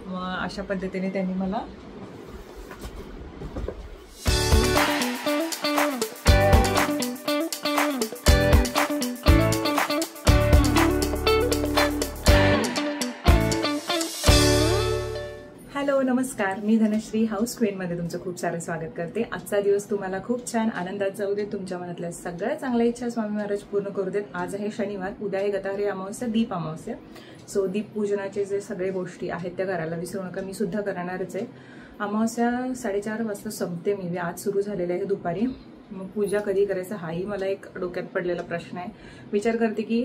मग अशा पद्धतीने त्यांनी मला हॅलो नमस्कार, मी धनश्री हाऊस क्वीनमध्ये तुमचं खूप सारं स्वागत करते। आजचा दिवस तुम्हाला खूप छान आनंदात जाऊ दे, तुमच्या मनातल्या सगळ्या चांगल्या इच्छा स्वामी महाराज पूर्ण करू देत। आज आहे शनिवार, उद्या आहे गतारी अमावस्या, दीप अमावस्या। सो दीप पूजनाचे जे सगळे गोष्टी आहेत त्या करायला विसरू नका, मी सुद्धा करणारच आहे। अमावस्या 4:30 वाजता संपते, मी आज सुरू झालेले आहे दुपारी। मग पूजा कधी करायचं हाही मला एक डोक्यात पडलेला प्रश्न आहे। विचार करते की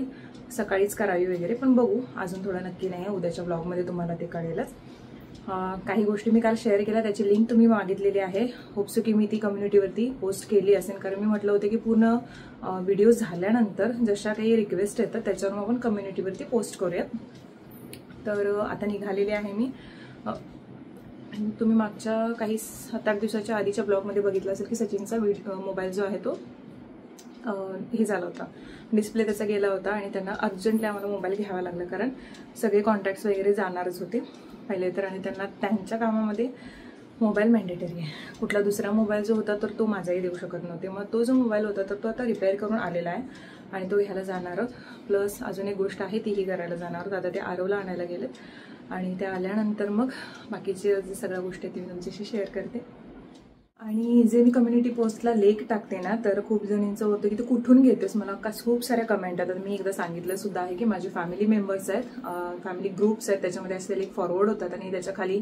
सकाळीच करावी वगैरे, पण बघू, अजून थोडं नक्की नाही आहे। उद्याच्या ब्लॉगमध्ये तुम्हाला ते कळेलच। काही गोष्टी मी काल शेअर केल्या, त्याची लिंक तुम्ही मागितलेली आहे। होप्सो की मी ती कम्युनिटीवरती पोस्ट केली असेल, कारण मी म्हटलं होतं की पूर्ण व्हिडिओ झाल्यानंतर जशा काही रिक्वेस्ट येतात त्याच्यावर आपण कम्युनिटीवरती पोस्ट करूयात। तर आता निघालेली आहे मी। तुम्ही मागच्या काही 7-8 दिवसाच्या आधीच्या ब्लॉगमध्ये बघितलं असेल की सचिनचा मोबाईल जो आहे तो हे झाला होता, डिस्प्ले त्याचा गेला होता आणि त्यांना अर्जंटली आम्हाला मोबाईल घ्यावा लागला, कारण सगळे कॉन्टॅक्ट्स वगैरे जाणारच होते पहिले तर, आणि त्यांना त्यांच्या कामामध्ये मोबाईल मॅन्डेटरी आहे। कुठला दुसरा मोबाईल जो होता तर तो माझाही देऊ शकत नव्हते। मग तो जो मोबाईल होता तर तो आता रिपेअर करून आलेला आहे आणि तो घ्यायला जाणार आहोत। प्लस अजून एक गोष्ट आहे तीही करायला जाणार आहोत। आता ते आरवला आणायला गेलेत आणि त्या आल्यानंतर मग बाकीचे जे सगळ्या गोष्टी आहेत मी तुमच्याशी शेअर करते। आणि जे मी कम्युनिटी पोस्टला लेख टाकते ना, तर खूप जणींचं होतं की तू कुठून घेतेस, मला खूप साऱ्या कमेंट येतात। मी एकदा सांगितलं सुद्धा आहे की माझे फॅमिली मेंबर्स आहेत, फॅमिली ग्रुप्स आहेत, त्याच्यामध्ये असे लेख फॉरवर्ड होतात आणि त्याच्या खाली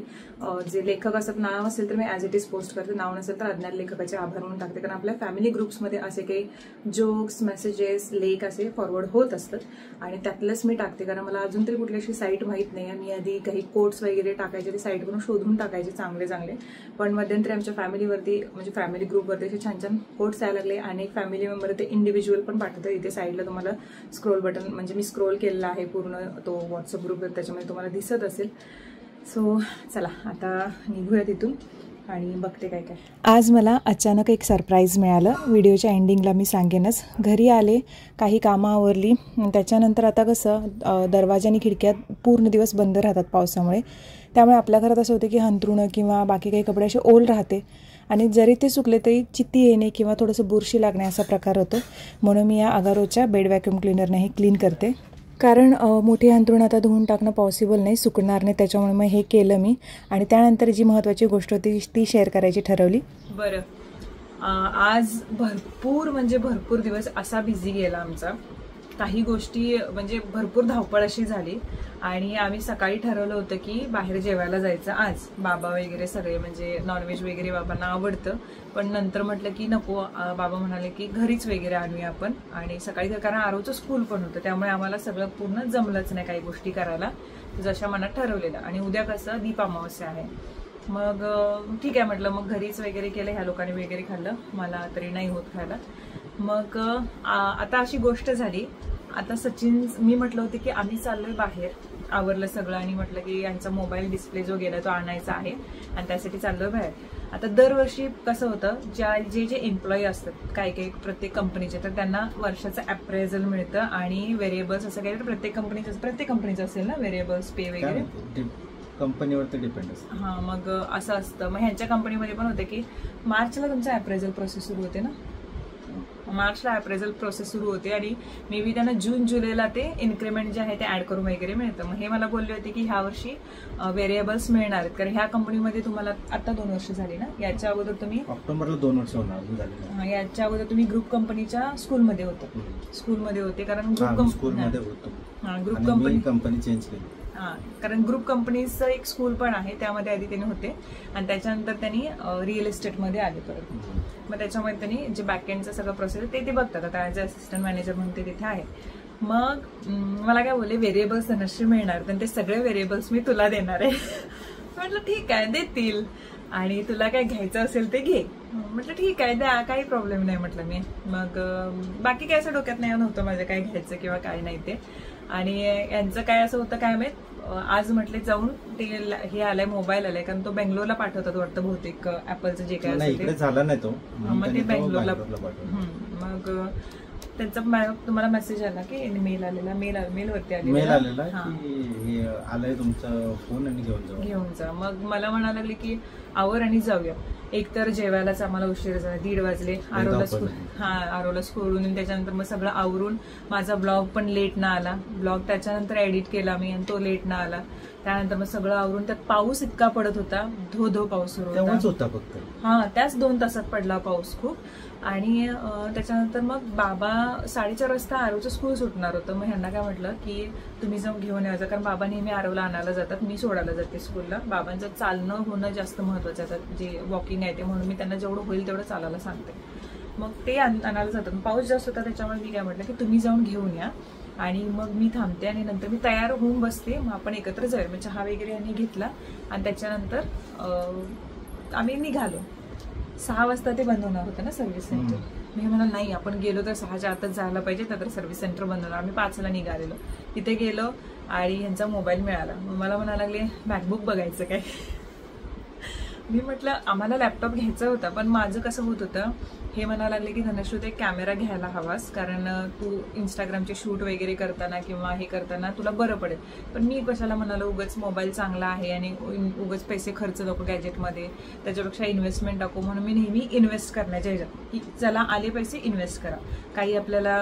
जे लेखक असतात नाव असेल तर मी ॲज इट इज पोस्ट करते, नाव नसेल तर अज्ञात लेखकाचे आभार म्हणून टाकते। कारण आपल्या फॅमिली ग्रुप्समध्ये असे काही जोक्स, मेसेजेस, लेख असे फॉरवर्ड होत असतात आणि त्यातलंच मी टाकते, कारण मला अजून तरी कुठल्याशी साईट माहीत नाही आहे। मी आधी काही कोट्स वगैरे टाकायचे, ते साईटवरून शोधून टाकायचे चांगले चांगले, पण मध्यंतरी आमच्या फॅमिलीवरती म्हणजे फॅमिली ग्रुपवरती असे छान छान कोट्स यायला लागले। आणि एक फॅमिली मेंबर ते इंडिव्हिज्युअल पण पाठवतात। इथे साईडला तुम्हाला स्क्रोल बटन, म्हणजे मी स्क्रोल केलेला आहे पूर्ण तो व्हॉट्सअप ग्रुप, त्याच्यामध्ये तुम्हाला दिसत असेल। सो चला आता निघूया तिथून आणि बघते काय काय। आज मला अचानक एक सरप्राईज मिळालं, व्हिडिओच्या एंडिंगला मी सांगेनच। घरी आले, काही कामं आवरली, त्याच्यानंतर आता कसं दरवाजा आणि खिडक्या पूर्ण दिवस बंद राहतात पावसामुळे, त्यामुळे आपल्या घरात असं होतं की अंथरुणं किंवा बाकी काही कपडे असे ओल राहते आणि जरी ते सुकले तरी चित्ती येणे किंवा थोडंसं बुरशी लागणे असा प्रकार होतो। म्हणून मी या अगारोच्या बेड व्हॅक्यूम क्लीनरने हे क्लीन करते, कारण मोठी अंथरुण आता धुवून टाकणं पॉसिबल नाही, सुकणार नाही, त्याच्यामुळे मग हे केलं मी। आणि त्यानंतर जी महत्त्वाची गोष्ट होती ती शेअर करायची ठरवली। बरं, आज भरपूर दिवस असा बिझी गेला आमचा, काही गोष्टी म्हणजे भरपूर धावपळ अशी झाली आणि आम्ही सकाळी ठरवलं होतं की बाहेर जेवायला जायचं आज। बाबा वगैरे सगळे म्हणजे नॉनव्हेज वगैरे बाबांना आवडतं, पण नंतर म्हटलं की नको, बाबा म्हणाले की घरीच वगैरे आणूया आपण। आणि सकाळी कारण आरवचं स्कूल पण होतं, त्यामुळे आम्हाला सगळं पूर्ण जमलंच नाही काही गोष्टी करायला जशा मनात ठरवलेलं। आणि उद्या कसं दीप अमावस्या आहे, मग ठीक आहे म्हटलं, मग घरीच वगैरे केलं, ह्या लोकांनी वगैरे खाल्लं, मला तरी नाही होत खायला। मग आता अशी गोष्ट झाली, आता सचिन, मी म्हटलं होतं की आम्ही चाललोय बाहेर, आवरलं सगळं आणि म्हटलं की यांचा मोबाईल डिस्प्ले जो गेला तो आणायचा आहे आणि त्यासाठी चाललोय बाहेर। आता दरवर्षी कसं होतं, जे एम्प्लॉई असतात काही प्रत्येक कंपनीचे, तर त्यांना वर्षाचं अप्रेझल मिळतं आणि व्हेरिएबल्स असं काही प्रत्येक कंपनीचं असेल ना व्हेरिएबल्स पे वगैरे, कंपनीवरती डिपेंड असतं। हां, मग असं असतं। मग ह्यांच्या कंपनीमध्ये पण होते की मार्चला तुमचा अप्रेझल प्रोसेस सुरू होते ना, मार्चला अप्रेझल प्रोसेस सुरू होते आणि मे बी त्यांना जून जुलैला ते इन्क्रीमेंट जे आहे ते ऍड करून वगैरे मिळतं। मग हे मला बोलले होते की ह्या वर्षी व्हेरिएबल्स मिळणार आहेत, कारण ह्या कंपनीमध्ये तुम्हाला आता 2 वर्ष झाली ना, याच्या अगोदर तुम्ही ऑक्टोबरला 2 वर्ष होणार, याच्या अगोदर तुम्ही ग्रुप कंपनीच्या स्कूलमध्ये होते, कारण ग्रुप कंपनी चेंज केली। कारण ग्रुप कंपनीचं एक स्कूल पण आहे, त्यामध्ये आधी त्यांनी होते आणि त्याच्यानंतर त्यांनी रिअल इस्टेटमध्ये आले परत। मग त्याच्यामध्ये त्यांनी जे बॅकएंडचं सगळं प्रोसेस ते बघतात, आता ॲज अ असिस्टंट मॅनेजर म्हणून ते तिथे आहे। मग मला काय बोलले, व्हेरिएबल्स नशी मिळणार, पण ते सगळे व्हेरिएबल्स मी तुला देणार आहे। म्हटलं ठीक आहे, देतील, आणि तुला काय घ्यायचं असेल ते घे। म्हटलं ठीक आहे, द्या, काही प्रॉब्लेम नाही म्हटलं मी। मग बाकी काय असं डोक्यात नाही नव्हतं माझं काय घ्यायचं किंवा काय नाही ते। आणि यांचं काय असं होतं काय माहित, आज म्हटले जाऊन ते हे आलंय, मोबाईल आलाय, कारण तो बेंगलोरला पाठवतात वाटतं बहुतेक ऍपलचं जे काय असेल ते, झालं नाही तो, मग ते बेंगलोरला। मग त्यांचा तुम्हाला मेसेज आला की मेल आलेला, मेलवरती मेल आलेला की हे आलंय तुमचा फोन आणि घेऊन जा. मग मला म्हणायला लागले की आवर आणि जाऊया. एक तर जेवायलाच आम्हाला उशीर झाला, 1:30 वाजले. आरोला स्कूलून त्याच्यानंतर मग सगळं आवरून माझा ब्लॉग पण लेट ना आला. ब्लॉग त्याच्यानंतर एडिट केला मी आणि तो लेट ना आला. त्यानंतर मग सगळं आवरून, त्यात पाऊस इतका पडत होता, धो पाऊस सुरू होता फक्त. त्याच 2 तासात पडला पाऊस खूप. आणि त्याच्यानंतर मग बाबा 4:30 वाजता आरोचं स्कूल सुटणार होतं. मग ह्यांना काय म्हटलं की तुम्ही जाऊन घेऊन यायचं, कारण बाबा नेहमी आरोला आणायला जातात, मी सोडायला जाते स्कूलला. बाबांचं चालणं होणं जास्त महत्वाचं आहे, जे वॉकिंग आहे ते, म्हणून मी त्यांना जेवढं होईल तेवढं चालायला सांगते. मग ते आणायला जातात. पाऊस जास्त होता त्याच्यामुळे मी काय म्हटलं की तुम्ही जाऊन घेऊन या आणि मग मी थांबते आणि नंतर मी तयार होऊन बसते, मग आपण एकत्र जाऊया. मग चहा वगैरे यांनी घेतला आणि त्याच्यानंतर आम्ही निघालो. 6 वाजता ते बंद होणार होतं ना सर्व्हिस सेंटर. मी म्हणाल नाही, आपण गेलो तर 6च्या आतच जायला पाहिजे, तर सर्व्हिस सेंटर बंद होणार. आम्ही 5ला निघालेलो. तिथे गेलो आणि ह्यांचा मोबाईल मिळाला. मग मला म्हणायला लागले मॅकबुक बघायचं काय. मी म्हटलं आम्हाला लॅपटॉप घ्यायचा होता, पण माझं कसं होत होतं, हे म्हणायला लागले की धनश्रुत एक कॅमेरा घ्यायला हवास, कारण तू इंस्टाग्रामचे शूट वगैरे करताना किंवा हे करताना तुला बरं पडेल. पण मी कशाला म्हणालो, उगाच मोबाईल चांगला आहे आणि उगाच पैसे खर्च नको गॅजेटमध्ये, त्याच्यापेक्षा इन्व्हेस्टमेंट टाकू. म्हणून मी नेहमी इन्व्हेस्ट करण्याच्या ह्याच्यात की चला आले पैसे इन्व्हेस्ट करा, काही आपल्याला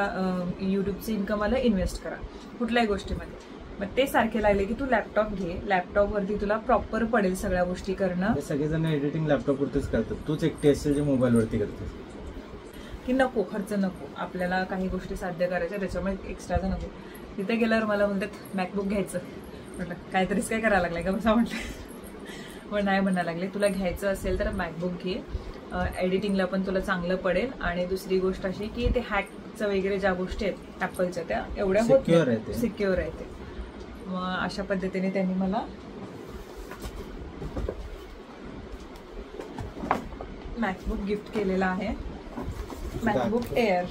यूट्यूबचं इन्कम आलं इन्व्हेस्ट करा कुठल्याही गोष्टीमध्ये. मग ते सारखे लागले की तू लॅपटॉप घे, लॅपटॉपवरती तुला प्रॉपर पडेल सगळ्या गोष्टी करणं. सगळेजण एडिटिंग लॅपटॉपवरतीच करतात, तूच एकटी असेल जे मोबाईलवरती करतेस. की नको खर्च, नको आपल्याला काही गोष्टी साध्य करायच्या, त्याच्यामुळे एक्स्ट्राचं नको. तिथे गेल्यावर मला म्हणतात मॅकबुक घ्यायचं. म्हटलं काहीतरीच काय करायला लागलाय का बसा म्हटलं. पण नाही म्हणायला लागले तुला घ्यायचं असेल तर मॅकबुक घे, एडिटिंगला पण तुला चांगलं पडेल. आणि दुसरी गोष्ट अशी की ते हॅकचं वगैरे ज्या गोष्टी आहेत ॲपलच्या त्या एवढ्या सिक्युअर आहे ते. मग अशा पद्धतीने त्यांनी मला मॅकबुक गिफ्ट केलेला आहे, मॅकबुक एअर.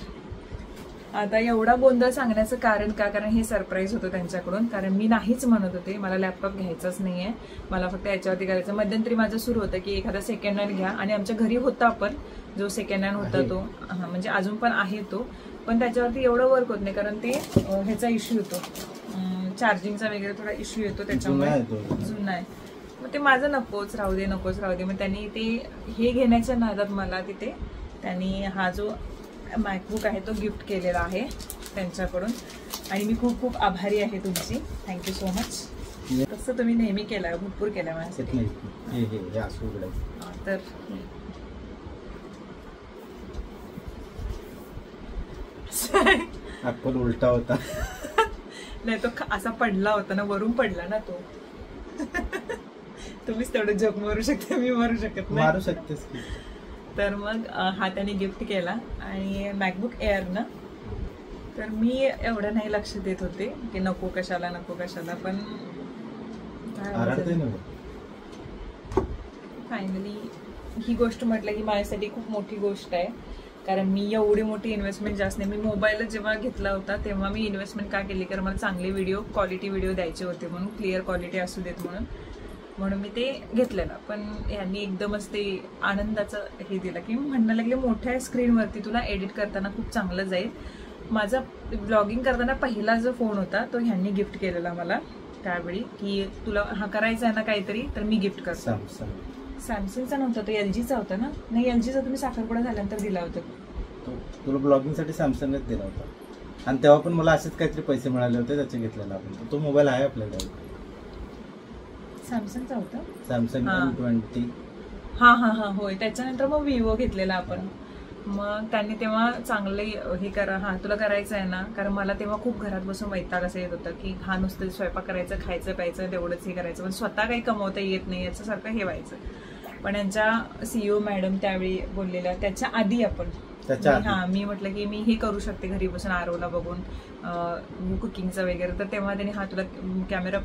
आता एवढा गोंधळ सांगण्याचं कारण का, कारण हे सरप्राईज होतं त्यांच्याकडून, कारण मी नाहीच म्हणत होते, मला लॅपटॉप घ्यायचाच नाहीये, मला फक्त याच्यावरती करायचं. मध्यंतरी माझं सुरू होतं की एखादा सेकंड हँड घ्या, आणि आमच्या घरी होता पण जो सेकंड हँड होता तो, म्हणजे अजून पण आहे तो, पण त्याच्यावरती एवढं वर्क होत नाही, कारण ते ह्याचा इश्यू येतो, चार्जिंगचा वगैरे थोडा इश्यू येतो, त्याच्यामुळे जुना आहे. मग ते माझं नकोच राहू दे. मग त्यांनी ते हे घेण्याच्या नादात मला तिथे त्यांनी हा जो मॅकबुक आहे तो गिफ्ट केलेला आहे त्यांच्याकडून. आणि मी खूप खूप आभारी आहे तुमची, थँक्यू सो मच. तसं तुम्ही नेहमी केलं, भरपूर केलं माझ्यासाठी. तर ऍपल उलटा होता. नाही तो असा पडला होता ना, वरून पडला ना तो. तुम्हीच तेवढं जग मारू शकता, मी मारू शकत नाही. मारू शकतेस. तर मग हा त्याने गिफ्ट केला आणि मॅकबुक एअर ना, तर मी एवढं नाही लक्ष देत होते की नको कशाला, पण फायनली ही गोष्ट म्हटलं की माझ्यासाठी खूप मोठी गोष्ट आहे, कारण मी एवढी मोठी इन्व्हेस्टमेंट जास्त नाही. मी मोबाईल जेव्हा घेतला होता तेव्हा मी इन्व्हेस्टमेंट का केली, कारण मला चांगले व्हिडिओ, क्वालिटी व्हिडिओ द्यायचे होते, म्हणून क्लिअर क्वालिटी असू देत म्हणून मी ते घेतलेलं. पण यांनी एकदमच ते आनंदाचं हे दिलं की म्हणायला लागले मोठ्या स्क्रीनवरती तुला एडिट करताना खूप चांगलं जाईल. माझा ब्लॉगिंग करताना पहिला जो फोन होता तो ह्यांनी गिफ्ट केलेला मला त्यावेळी, की तुला हा करायचा आहे ना काहीतरी, तर मी गिफ्ट करतो. सॅमसंगचा नव्हता तो, LGचा होता ना. नाही, LGचा तुम्ही साखरपुडा झाल्यानंतर दिला होता. तुला ब्लॉगिंगसाठी सॅमसंगच दिला होता, आणि तेव्हा पण मला असेच काहीतरी पैसे मिळाले होते, त्याचे घेतलेला आपण. तो मोबाईल आहे आपल्याकडे, सॅमसंगचा होता, सॅमसंग M20. हा होय. त्याच्यानंतर मग विवो घेतलेला आपण. मग त्यांनी तेव्हा चांगले हे करा, तुला करायचं आहे ना, कारण मला तेव्हा खूप घरात बसून वैताग असं येत होतं की नुसतं स्वयंपाक करायचं, खायचं प्यायचं, तेवढंच हे करायचं, पण स्वतः काही कमवता येत नाही याचं सारखं हे व्हायचं. पण यांच्या CEO मॅडम त्यावेळी बोललेल्या, त्याच्या आधी आपण मी म्हटलं की मी हे करू शकते घरी बसून आरोला बघून कुकिंगचं वगैरे, तर तेव्हा त्यांनी तुला कॅमेरा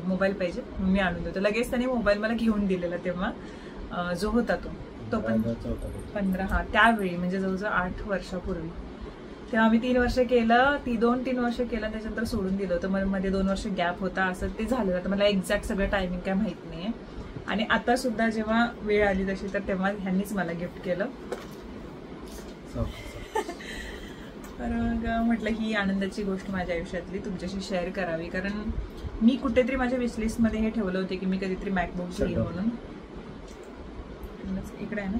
मोबाईल पाहिजे, मी आणून देतो. लगेच त्यांनी मोबाईल मला घेऊन दिलेला तेव्हा जो होता तो पण 15 त्यावेळी म्हणजे जवळजवळ 8 वर्षापूर्वी. तेव्हा आम्ही 3 वर्ष केलं, 2-3 वर्ष केलं, त्याच्यानंतर सोडून दिलं होतं. मला मध्ये 2 वर्ष गॅप होता, असं ते झालं. आता मला एक्झॅक्ट सगळं टायमिंग काय माहित नाहीये. आणि आता सुद्धा जेव्हा वेळ आली तशी, तर तेव्हा ह्यांनीच मला गिफ्ट केलं. तर मग म्हटलं ही आनंदाची गोष्ट माझ्या आयुष्यातली तुमच्याशी शेअर करावी, कारण मी कुठेतरी माझ्या विशलिस्टमध्ये हे ठेवलं होते की मी कधीतरी मॅकबुक घेईन म्हणून. इकडे आहे ना,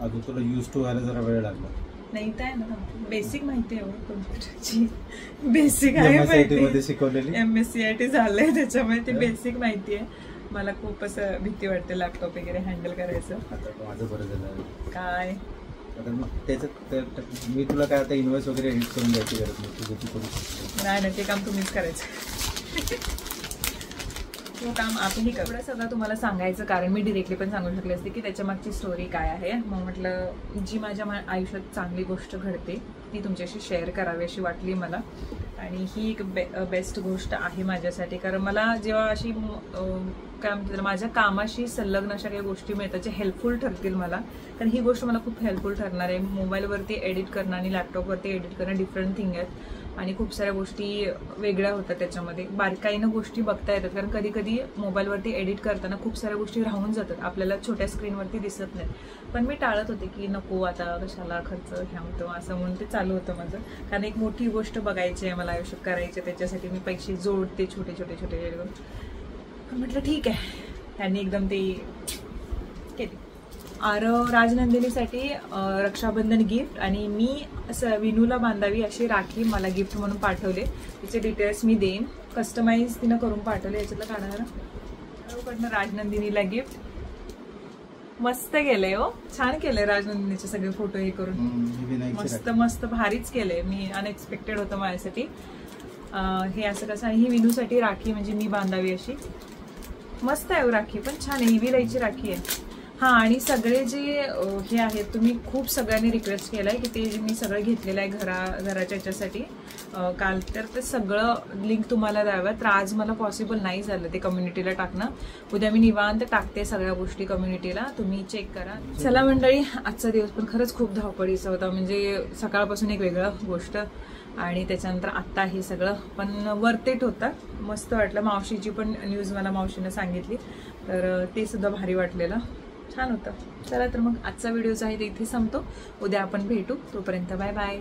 अजून तुला यूज टू व्हायला जरा वेळ लागला. नाही तर आहे ना, बेसिक माहिती आहे कम्प्युटरची, बेसिक आहे MSCIT मध्ये शिकवलेली. MSCIT झालंय त्याच्यामुळे ते बेसिक माहिती आहे. मला खूप असं भीती वाटते लॅपटॉप वगैरे हँडल करायचं. आता माझं बरं झालं काय आता मग त्याच्यात मी तुला काय आता इन्व्हॉइस वगैरे एडिट करून द्यायची गरज नाही, तुझं तू करू शकतो. नाही ते काम तुम्हीच करायचं. तो काम आपणही एवढं सगळं तुम्हाला सांगायचं कारण मी डिरेक्टली पण सांगू शकले असते की त्याच्या मागची स्टोरी काय आहे. मग म्हटलं जी माझ्या आयुष्यात चांगली गोष्ट घडते ती तुमच्याशी शेअर करावी अशी वाटली मला. आणि ही एक बेस्ट गोष्ट आहे माझ्यासाठी, कारण मला जेव्हा अशी काय म्हणतात माझ्या कामाशी संलग्न अशा काही गोष्टी मिळतात जे हेल्पफुल ठरतील मला, कारण ही गोष्ट मला खूप हेल्पफुल ठरणार आहे. मोबाईलवरती एडिट करणं आणि लॅपटॉपवरती एडिट करणं डिफरंट थिंग आहेत आणि खूप साऱ्या गोष्टी वेगळ्या होतात त्याच्यामध्ये. बारकाईनं गोष्टी बघता येतात, कारण कधी कधी मोबाईलवरती एडिट करताना खूप साऱ्या गोष्टी राहून जातात, आपल्याला छोट्या स्क्रीनवरती दिसत नाहीत. पण मी टाळत होते की नको आता कशाला खर्च ह्या होतं असं म्हणून ते चालू होतं माझं, कारण एक मोठी गोष्ट बघायची आहे मला आयुष्यात करायची, त्याच्यासाठी मी पैसे जोडते छोटे छोटे छोटे. म्हटलं ठीक आहे, त्यांनी एकदम ते केली. आरव राजनंदिनीसाठी रक्षाबंधन गिफ्ट आणि मी असं विनूला बांधावी अशी राखी मला गिफ्ट म्हणून पाठवले. तिचे डिटेल्स मी देईन, कस्टमाइज तिनं करून पाठवले. याच्यातलं काढा आरवकडनं राजनंदिनीला गिफ्ट. मस्त केलंय हो, छान केलंय राजनंदिनीचे सगळे फोटो हे करून, मस्त मस्त भारीच केलंय. मी अनएक्सपेक्टेड होतं माझ्यासाठी हे असं कसं. आणि ही विनूसाठी राखी म्हणजे मी बांधावी अशी मस्त आहे राखी, पण छान आहे, विलायची राखी आहे. हां, आणि सगळे जे हे आहेत तुम्ही खूप सगळ्यांनी रिक्वेस्ट केलाय की ते जे मी सगळं घेतलेलं आहे घराच्या याच्यासाठी काल, तर ते सगळं लिंक तुम्हाला द्यावं. तर आज मला पॉसिबल नाही झालं ते कम्युनिटीला टाकणं. उद्या मी निवांत टाकते सगळ्या गोष्टी कम्युनिटीला, तुम्ही चेक करा. चला मंडळी, आजचा दिवस पण खरंच खूप धावपळीचा होता, म्हणजे सकाळपासून एक वेगळं गोष्ट आणि त्याच्यानंतर आत्ता हे सगळं, पण वर्थ इट होतं. मस्त वाटलं. मावशीची पण न्यूज मला मावशीनं सांगितली, तर ते सुद्धा भारी वाटलेलं, छान होतं. चला तर मग आजचा व्हिडिओ जो आहे ते इथे संपतो. उद्या आपण भेटू, तोपर्यंत बाय बाय.